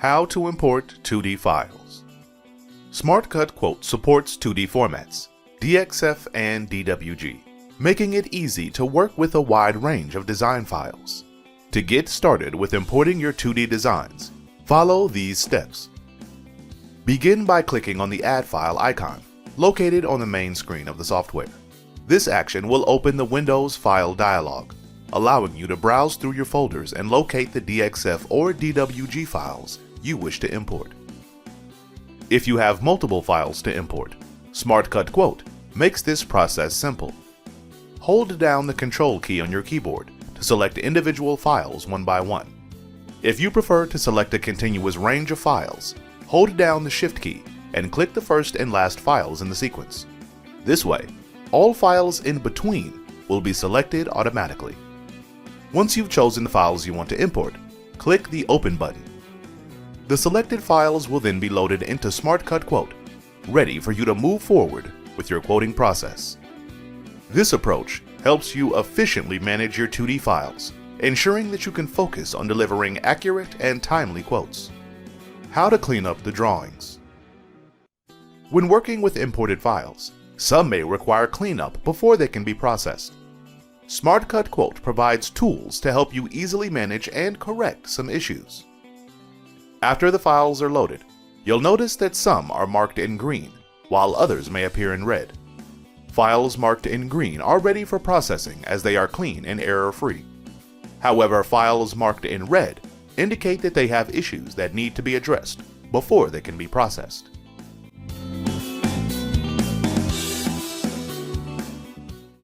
How to import 2D files. SmartCut Quote supports 2D formats, DXF and DWG, making it easy to work with a wide range of design files. To get started with importing your 2D designs, follow these steps. Begin by clicking on the Add File icon, located on the main screen of the software. This action will open the Windows File dialog, allowing you to browse through your folders and locate the DXF or DWG files you wish to import. If you have multiple files to import, SmartCut Quote makes this process simple. Hold down the Control key on your keyboard to select individual files one by one. If you prefer to select a continuous range of files, hold down the Shift key and click the first and last files in the sequence. This way, all files in between will be selected automatically. Once you've chosen the files you want to import, click the Open button. The selected files will then be loaded into SmartCut Quote, ready for you to move forward with your quoting process. This approach helps you efficiently manage your 2D files, ensuring that you can focus on delivering accurate and timely quotes. How to clean up the drawings. When working with imported files, some may require cleanup before they can be processed. SmartCut Quote provides tools to help you easily manage and correct some issues. After the files are loaded, you'll notice that some are marked in green, while others may appear in red. Files marked in green are ready for processing as they are clean and error-free. However, files marked in red indicate that they have issues that need to be addressed before they can be processed.